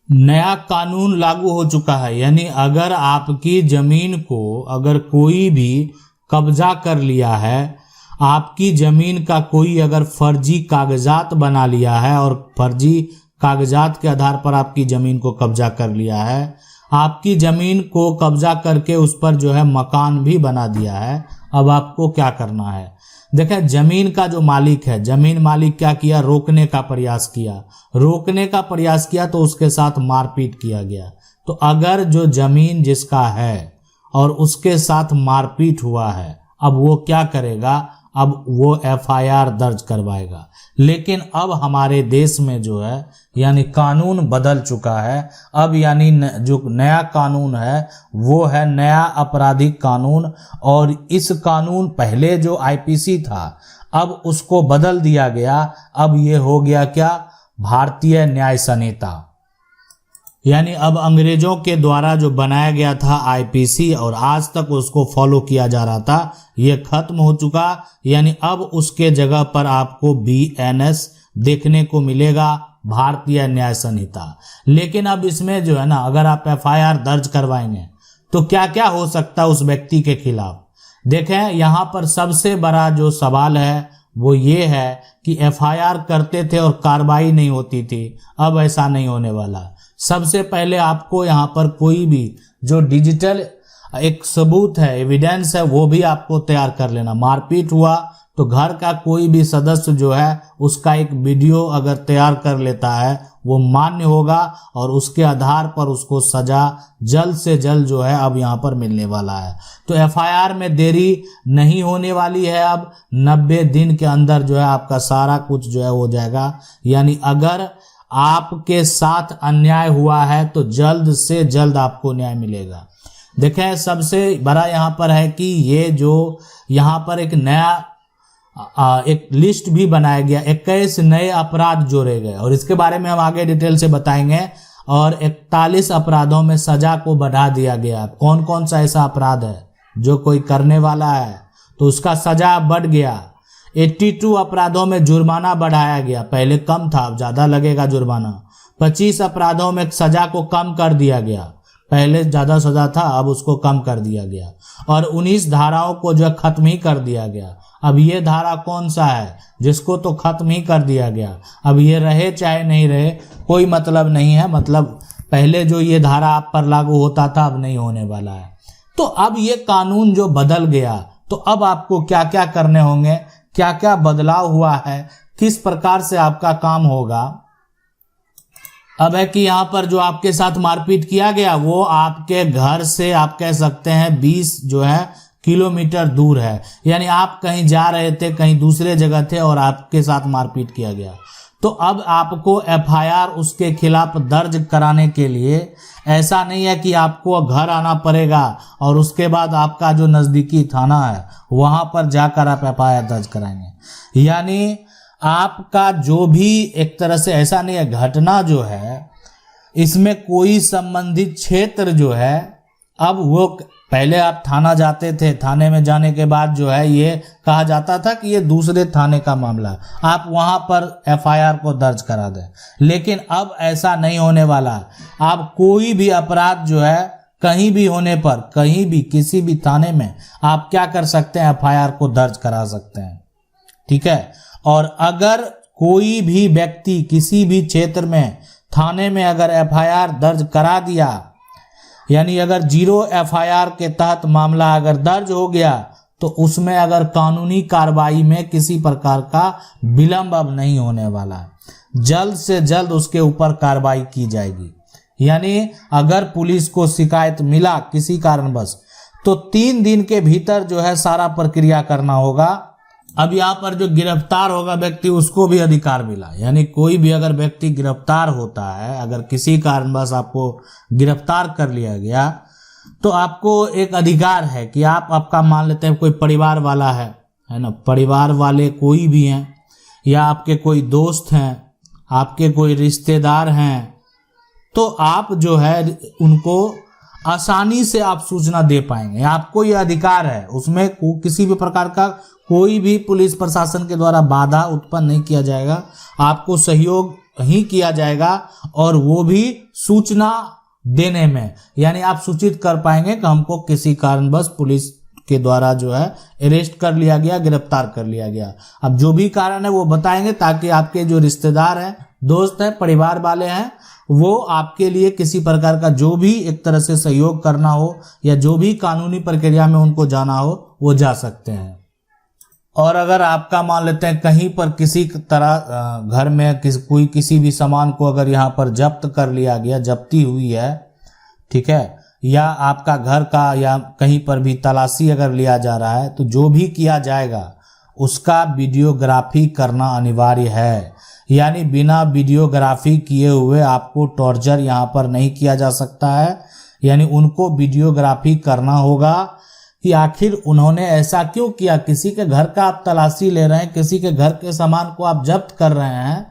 नया कानून लागू हो चुका है। यानी अगर आपकी जमीन को अगर कोई भी कब्जा कर लिया है, आपकी जमीन का कोई अगर फर्जी कागजात बना लिया है और फर्जी कागजात के आधार पर आपकी जमीन को कब्जा कर लिया है, आपकी जमीन को कब्जा करके उस पर जो है मकान भी बना दिया है, अब आपको क्या करना है? देखें, जमीन का जो मालिक है, जमीन मालिक क्या किया? रोकने का प्रयास किया तो उसके साथ मारपीट किया गया। तो अगर जो जमीन जिसका है और उसके साथ मारपीट हुआ है, अब वो क्या करेगा? अब वो एफआईआर दर्ज करवाएगा। लेकिन अब हमारे देश में जो है यानी कानून बदल चुका है। अब यानी जो नया कानून है वो है नया आपराधिक कानून, और इस कानून पहले जो आईपीसी था अब उसको बदल दिया गया। अब ये हो गया क्या? भारतीय न्याय संहिता। यानी अब अंग्रेजों के द्वारा जो बनाया गया था आईपीसी और आज तक उसको फॉलो किया जा रहा था, ये खत्म हो चुका। यानी अब उसके जगह पर आपको बीएनएस देखने को मिलेगा, भारतीय न्याय संहिता। लेकिन अब इसमें जो है ना, अगर आप एफआईआर दर्ज करवाएंगे तो क्या क्या हो सकता है उस व्यक्ति के खिलाफ? देखें, यहाँ पर सबसे बड़ा जो सवाल है वो ये है कि एफआईआर करते थे और कार्रवाई नहीं होती थी। अब ऐसा नहीं होने वाला। सबसे पहले आपको यहाँ पर कोई भी जो डिजिटल एक सबूत है, एविडेंस है, वो भी आपको तैयार कर लेना। मारपीट हुआ तो घर का कोई भी सदस्य जो है उसका एक वीडियो अगर तैयार कर लेता है वो मान्य होगा और उसके आधार पर उसको सजा जल्द से जल्द जो है अब यहाँ पर मिलने वाला है। तो एफआईआर में देरी नहीं होने वाली है। अब 90 दिन के अंदर जो है आपका सारा कुछ जो है हो जाएगा। यानी अगर आपके साथ अन्याय हुआ है तो जल्द से जल्द आपको न्याय मिलेगा। देखें, सबसे बड़ा यहाँ पर है कि ये जो यहाँ पर एक नया एक लिस्ट भी बनाया गया, 21 नए अपराध जोड़े गए और इसके बारे में हम आगे डिटेल से बताएंगे। और 41 अपराधों में सजा को बढ़ा दिया गया। कौन कौन सा ऐसा अपराध है जो कोई करने वाला है तो उसका सजा बढ़ गया। 82 अपराधों में जुर्माना बढ़ाया गया, पहले कम था अब ज्यादा लगेगा जुर्माना। 25 अपराधों में सजा को कम कर दिया गया, पहले ज्यादा सजा था अब उसको कम कर दिया गया। और 19 धाराओं को जो खत्म ही कर दिया गया। अब ये धारा कौन सा है जिसको तो खत्म ही कर दिया गया? अब ये रहे चाहे नहीं रहे कोई मतलब नहीं है। मतलब पहले जो ये धारा आप पर लागू होता था अब नहीं होने वाला है। तो अब ये कानून जो बदल गया तो अब आपको क्या क्या करने होंगे, क्या क्या बदलाव हुआ है, किस प्रकार से आपका काम होगा। अब है कि यहाँ पर जो आपके साथ मारपीट किया गया वो आपके घर से आप कह सकते हैं 20 जो है किलोमीटर दूर है। यानी आप कहीं जा रहे थे, कहीं दूसरे जगह थे और आपके साथ मारपीट किया गया। तो अब आपको एफआईआर उसके खिलाफ दर्ज कराने के लिए ऐसा नहीं है कि आपको घर आना पड़ेगा और उसके बाद आपका जो नज़दीकी थाना है वहां पर जाकर आप एफआईआर दर्ज कराएंगे। यानी आपका जो भी एक तरह से ऐसा नहीं है, घटना जो है इसमें कोई संबंधित क्षेत्र जो है, अब वो पहले आप थाना जाते थे, थाने में जाने के बाद जो है ये कहा जाता था कि ये दूसरे थाने का मामला, आप वहां पर एफआईआर को दर्ज करा दें। लेकिन अब ऐसा नहीं होने वाला। आप कोई भी अपराध जो है कहीं भी होने पर, कहीं भी किसी भी थाने में आप क्या कर सकते हैं, एफआईआर को दर्ज करा सकते हैं। ठीक है। और अगर कोई भी व्यक्ति किसी भी क्षेत्र में थाने में अगर एफआईआर दर्ज करा दिया, यानी अगर 0 एफआईआर के तहत मामला अगर दर्ज हो गया तो उसमें अगर कानूनी कार्रवाई में किसी प्रकार का विलंब अब नहीं होने वाला है। जल्द से जल्द उसके ऊपर कार्रवाई की जाएगी। यानी अगर पुलिस को शिकायत मिला किसी कारणवश तो 3 दिन के भीतर जो है सारा प्रक्रिया करना होगा। अब यहाँ पर जो गिरफ्तार होगा व्यक्ति उसको भी अधिकार मिला। यानी कोई भी अगर व्यक्ति गिरफ्तार होता है, अगर किसी कारणवश आपको गिरफ्तार कर लिया गया तो आपको एक अधिकार है कि आपका मान लेते हैं कोई परिवार वाला है ना, परिवार वाले कोई भी हैं या आपके कोई दोस्त हैं, आपके कोई रिश्तेदार हैं, तो आप जो है उनको आसानी से आप सूचना दे पाएंगे। आपको ये अधिकार है, उसमें किसी भी प्रकार का कोई भी पुलिस प्रशासन के द्वारा बाधा उत्पन्न नहीं किया जाएगा। आपको सहयोग ही किया जाएगा और वो भी सूचना देने में, यानी आप सूचित कर पाएंगे कि हमको किसी कारणवश पुलिस के द्वारा जो है अरेस्ट कर लिया गया, गिरफ्तार कर लिया गया। अब जो भी कारण है वो बताएंगे, ताकि आपके जो रिश्तेदार हैं, दोस्त हैं, परिवार वाले हैं, वो आपके लिए किसी प्रकार का जो भी एक तरह से सहयोग करना हो या जो भी कानूनी प्रक्रिया में उनको जाना हो वो जा सकते हैं। और अगर आपका मान लेते हैं कहीं पर किसी तरह घर में कोई किसी भी सामान को अगर यहाँ पर जब्त कर लिया गया, जब्ती हुई है, ठीक है, या आपका घर का या कहीं पर भी तलाशी अगर लिया जा रहा है, तो जो भी किया जाएगा उसका वीडियोग्राफी करना अनिवार्य है। यानी बिना वीडियोग्राफी किए हुए आपको टॉर्चर यहाँ पर नहीं किया जा सकता है। यानी उनको वीडियोग्राफी करना होगा कि आखिर उन्होंने ऐसा क्यों किया। किसी के घर का आप तलाशी ले रहे हैं, किसी के घर के सामान को आप जब्त कर रहे हैं,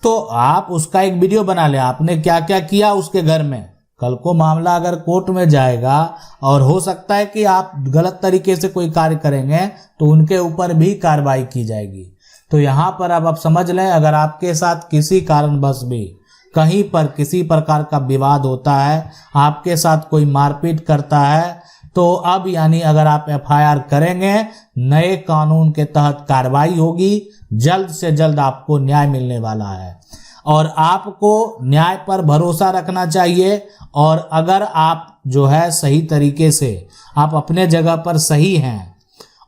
तो आप उसका एक वीडियो बना लें, आपने क्या क्या किया उसके घर में। कल को मामला अगर कोर्ट में जाएगा और हो सकता है कि आप गलत तरीके से कोई कार्य करेंगे तो उनके ऊपर भी कार्रवाई की जाएगी। तो यहाँ पर अब आप समझ लें, अगर आपके साथ किसी कारणवश भी कहीं पर किसी प्रकार का विवाद होता है, आपके साथ कोई मारपीट करता है, तो अब यानी अगर आप एफआईआर करेंगे, नए कानून के तहत कार्रवाई होगी, जल्द से जल्द आपको न्याय मिलने वाला है। और आपको न्याय पर भरोसा रखना चाहिए। और अगर आप जो है सही तरीके से आप अपने जगह पर सही हैं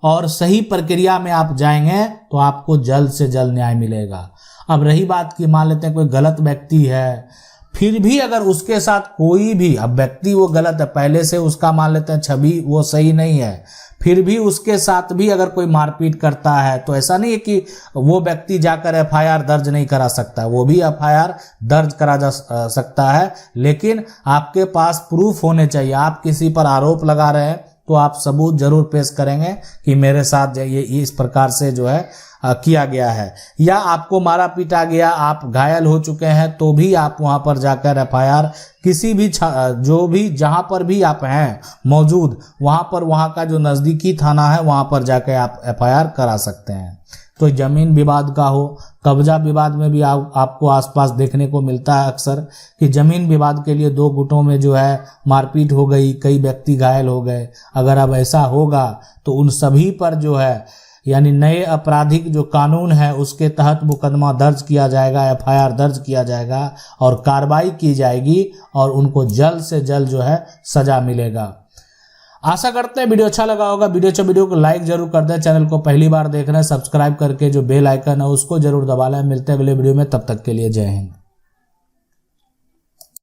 और सही प्रक्रिया में आप जाएंगे तो आपको जल्द से जल्द न्याय मिलेगा। अब रही बात कि मान लेते हैं कोई गलत व्यक्ति है, फिर भी अगर उसके साथ कोई भी, अब व्यक्ति वो गलत है, पहले से उसका मान लेते हैं छवि वो सही नहीं है, फिर भी उसके साथ भी अगर कोई मारपीट करता है, तो ऐसा नहीं है कि वो व्यक्ति जाकर एफआईआर दर्ज नहीं करा सकता, वो भी एफआईआर दर्ज करा जा सकता है। लेकिन आपके पास प्रूफ होने चाहिए। आप किसी पर आरोप लगा रहे हैं तो आप सबूत जरूर पेश करेंगे कि मेरे साथ ये इस प्रकार से जो है किया गया है, या आपको मारा पीटा गया, आप घायल हो चुके हैं, तो भी आप वहां पर जाकर एफआईआर किसी भी जो भी जहां पर भी आप हैं मौजूद, वहां पर वहां का जो नज़दीकी थाना है वहां पर जाकर आप एफआईआर करा सकते हैं। तो जमीन विवाद का हो, कब्जा विवाद में भी आपको आसपास देखने को मिलता है अक्सर कि जमीन विवाद के लिए दो गुटों में जो है मारपीट हो गई, कई व्यक्ति घायल हो गए। अगर अब ऐसा होगा तो उन सभी पर जो है यानी नए आपराधिक जो कानून है उसके तहत मुकदमा दर्ज किया जाएगा, एफआईआर दर्ज किया जाएगा और कार्रवाई की जाएगी और उनको जल्द से जल्द जो है सजा मिलेगा। आशा करते हैं वीडियो अच्छा लगा होगा। वीडियो को लाइक जरूर कर दें। चैनल को पहली बार देख रहे हैं, सब्सक्राइब करके जो बेल आइकन है उसको जरूर दबा लें। मिलते हैं अगले वीडियो में, तब तक के लिए जय हिंद।